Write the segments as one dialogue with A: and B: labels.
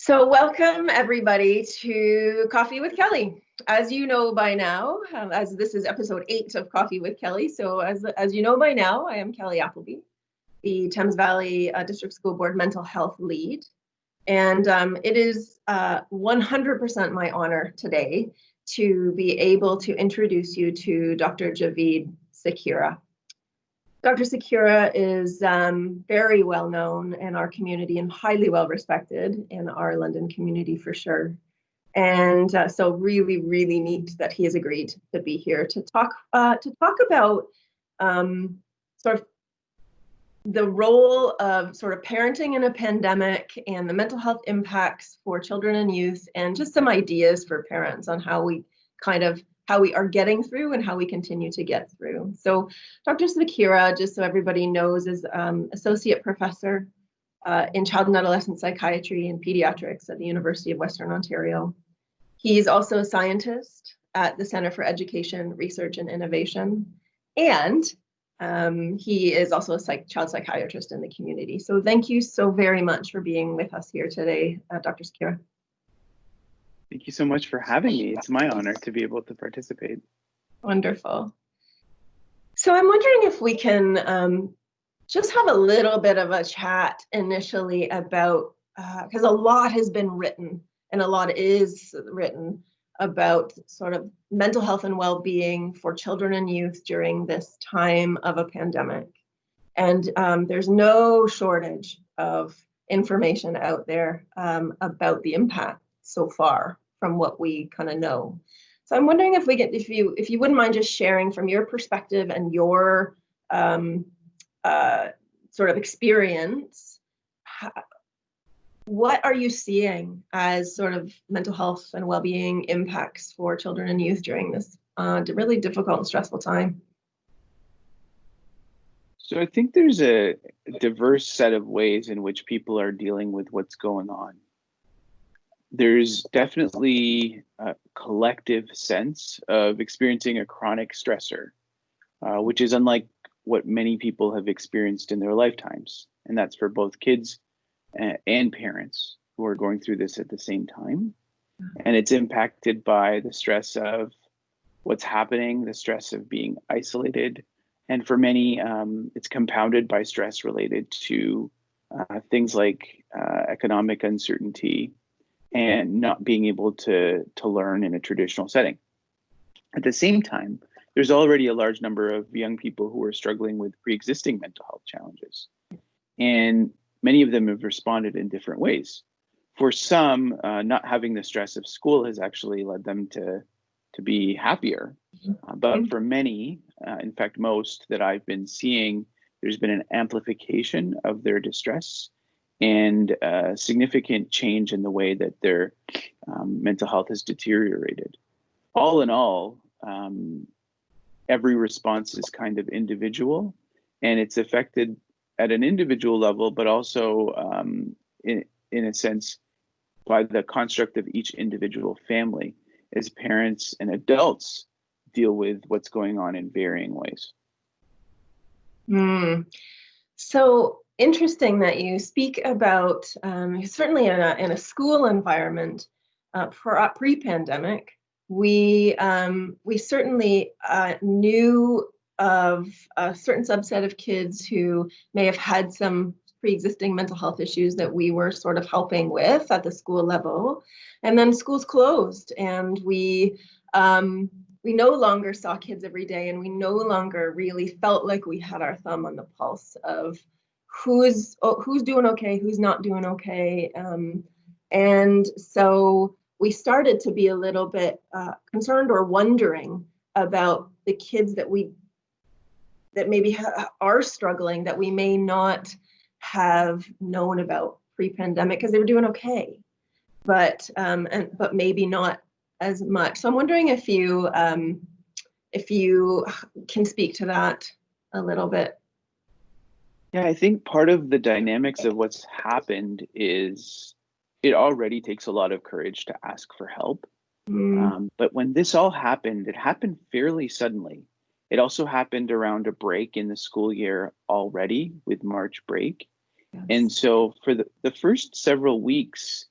A: So welcome everybody to Coffee with Kelly. As you know by now, as this is episode 8 of Coffee with Kelly, so as you know by now, I am Kelly Appleby, the Thames Valley District School Board Mental Health Lead. And it is 100% my honor today to be able to introduce you to Dr. Javeed Sukhera. Dr. Sukhera is very well known in our community and highly well respected in our London community for sure. And so really, really neat that he has agreed to be here to talk about sort of the role of sort of parenting in a pandemic and the mental health impacts for children and youth, and just some ideas for parents on how we are getting through and how we continue to get through. So Dr. Sukhera, just so everybody knows, is associate professor in child and adolescent psychiatry and pediatrics at the University of Western Ontario. He's also a scientist at the Centre for Education, Research and Innovation, and he is also a child psychiatrist in the community. So thank you so very much for being with us here today, Dr. Sukhera.
B: Thank you so much for having me. It's my honor to be able to participate.
A: Wonderful. So I'm wondering if we can just have a little bit of a chat initially about, because a lot has been written and a lot is written about sort of mental health and well-being for children and youth during this time of a pandemic. And there's no shortage of information out there about the impact so far from what we kind of know. So I'm wondering if you wouldn't mind just sharing from your perspective and your sort of experience, what are you seeing as sort of mental health and well-being impacts for children and youth during this really difficult and stressful time?
B: So I think there's a diverse set of ways in which people are dealing with what's going on. There's definitely a collective sense of experiencing a chronic stressor, which is unlike what many people have experienced in their lifetimes. And that's for both kids and parents who are going through this at the same time. And it's impacted by the stress of what's happening, the stress of being isolated. And for many, it's compounded by stress related to things like economic uncertainty and not being able to learn in a traditional setting. At the same time, there's already a large number of young people who are struggling with pre-existing mental health challenges. And many of them have responded in different ways. For some, not having the stress of school has actually led them to be happier. But for many, in fact, most that I've been seeing, there's been an amplification of their distress and a significant change in the way that their mental health has deteriorated. All in all, every response is kind of individual, and it's affected at an individual level, but also in a sense by the construct of each individual family as parents and adults deal with what's going on in varying ways.
A: So interesting that you speak about certainly in a school environment pre-pandemic. We certainly knew of a certain subset of kids who may have had some pre-existing mental health issues that we were sort of helping with at the school level, and then schools closed, and we no longer saw kids every day, and we no longer really felt like we had our thumb on the pulse of who's doing okay, who's not doing okay, and so we started to be a little bit concerned or wondering about the kids that maybe are struggling, that we may not have known about pre-pandemic because they were doing okay, but maybe not as much. So I'm wondering if you can speak to that a little bit.
B: Yeah, I think part of the dynamics of what's happened is it already takes a lot of courage to ask for help. But when this all happened, it happened fairly suddenly. It also happened around a break in the school year already with March break. Yes. And so for the first several weeks,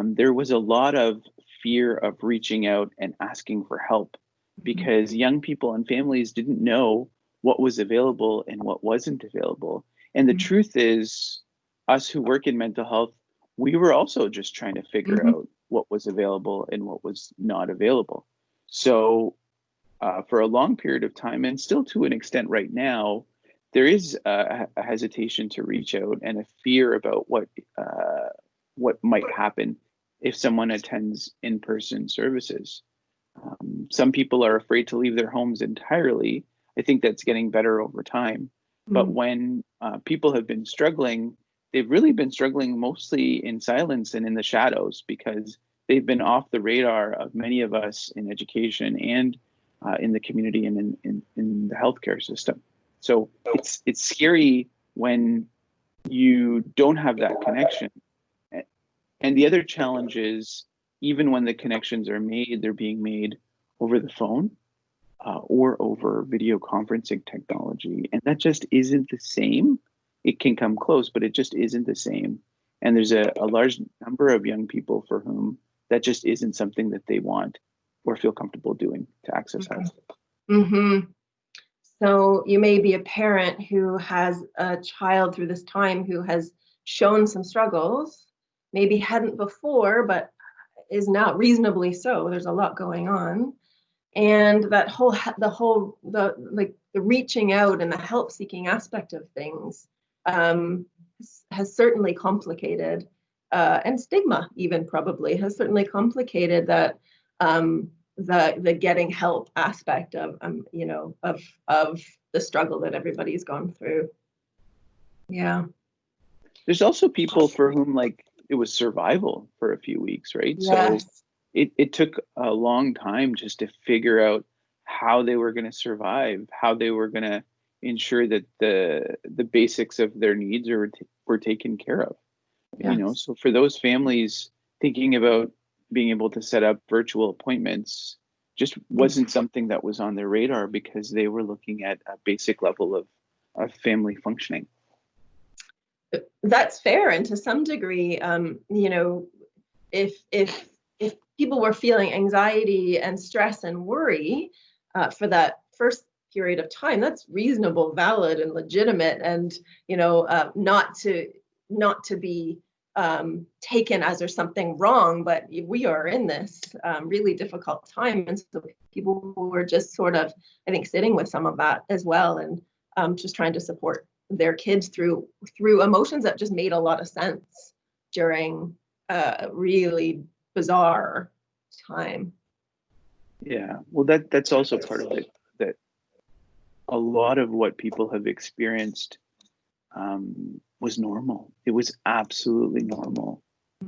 B: there was a lot of fear of reaching out and asking for help because young people and families didn't know what was available and what wasn't available. And the truth is, us who work in mental health, we were also just trying to figure out what was available and what was not available. So for a long period of time, and still to an extent right now, there is a hesitation to reach out and a fear about what might happen if someone attends in-person services. Some people are afraid to leave their homes entirely. I think that's getting better over time. But when people have been struggling, they've really been struggling mostly in silence and in the shadows because they've been off the radar of many of us in education and in the community and in the healthcare system. So it's scary when you don't have that connection. And the other challenge is, even when the connections are made, they're being made over the phone or over video conferencing technology. And that just isn't the same. It can come close, but it just isn't the same. And there's a large number of young people for whom that just isn't something that they want or feel comfortable doing to access health.
A: So you may be a parent who has a child through this time who has shown some struggles, maybe hadn't before, but is now reasonably so. There's a lot going on. And that the reaching out and the help seeking aspect of things has certainly complicated, and stigma even probably has certainly complicated that the getting help aspect of of the struggle that everybody's gone through. Yeah.
B: There's also people for whom it was survival for a few weeks, right?
A: Yes.
B: So it took a long time just to figure out how they were going to survive, how they were going to ensure that the basics of their needs were taken care of.
A: Yes.
B: So for those families, thinking about being able to set up virtual appointments just wasn't something that was on their radar because they were looking at a basic level of family functioning.
A: That's fair, and to some degree, if people were feeling anxiety and stress and worry for that first period of time, that's reasonable, valid, and legitimate, and not to be taken as there's something wrong. But we are in this really difficult time, and so people were just sort of, I think, sitting with some of that as well, and just trying to support their kids through emotions that just made a lot of sense during a really bizarre time.
B: Yeah, well, that's also part of it, that a lot of what people have experienced was normal. It was absolutely normal.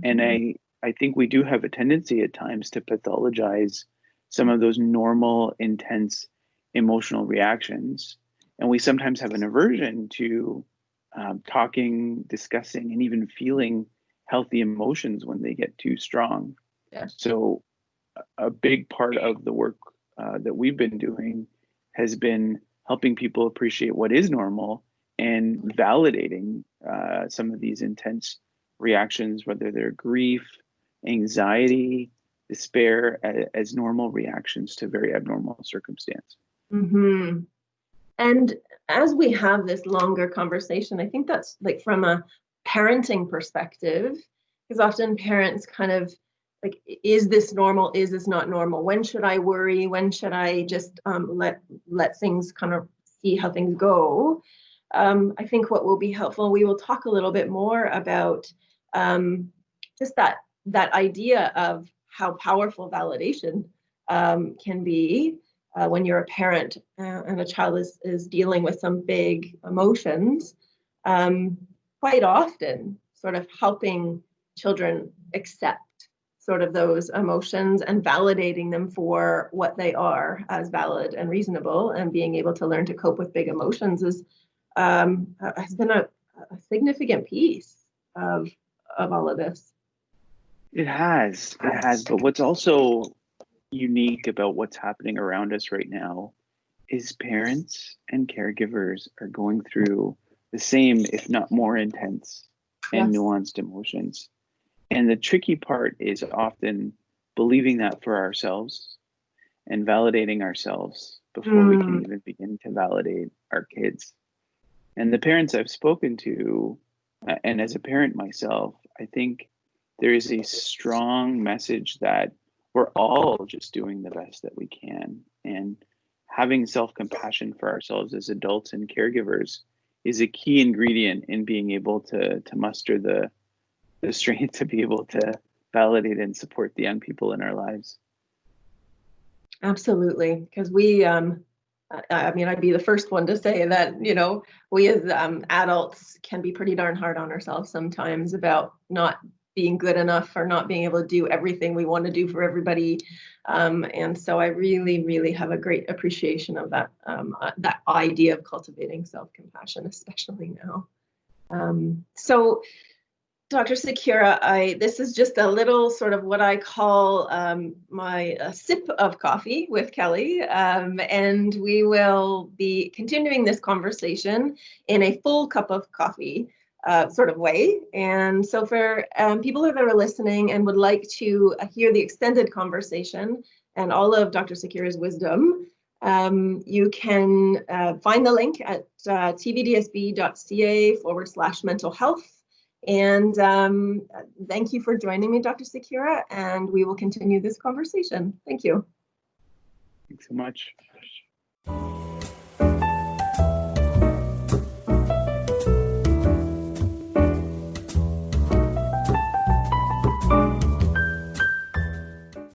B: And I think we do have a tendency at times to pathologize some of those normal, intense emotional reactions. And we sometimes have an aversion to talking, discussing, and even feeling healthy emotions when they get too strong.
A: Yeah.
B: So a big part of the work that we've been doing has been helping people appreciate what is normal and validating some of these intense reactions, whether they're grief, anxiety, despair, as normal reactions to very abnormal circumstance.
A: And as we have this longer conversation, I think that's from a parenting perspective, because often parents kind of is this normal? Is this not normal? When should I worry? When should I just let things kind of see how things go? I think what will be helpful, we will talk a little bit more about just that idea of how powerful validation can be when you're a parent and a child is dealing with some big emotions. Quite often, sort of helping children accept sort of those emotions and validating them for what they are as valid and reasonable, and being able to learn to cope with big emotions has been a significant piece of all of this.
B: It has, but what's also unique about what's happening around us right now is parents and caregivers are going through the same, if not more intense and nuanced emotions. And the tricky part is often believing that for ourselves and validating ourselves before we can even begin to validate our kids. And the parents I've spoken to, and as a parent myself, I think there is a strong message that we're all just doing the best that we can. And having self-compassion for ourselves as adults and caregivers is a key ingredient in being able to muster the strength to be able to validate and support the young people in our lives.
A: Absolutely, because we, I mean, I'd be the first one to say that, we as adults can be pretty darn hard on ourselves sometimes about not being good enough or not being able to do everything we want to do for everybody. And so I really, really have a great appreciation of that, that idea of cultivating self-compassion, especially now. So Dr. Sukhera, this is just a little sort of what I call my sip of coffee with Kelly, and we will be continuing this conversation in a full cup of coffee sort of way. And so for people that are listening and would like to hear the extended conversation and all of Dr. Sukhera's wisdom, you can find the link at tvdsb.ca/mental health. And thank you for joining me, Dr. Sukhera, and we will continue this conversation. Thank you.
B: Thanks so much.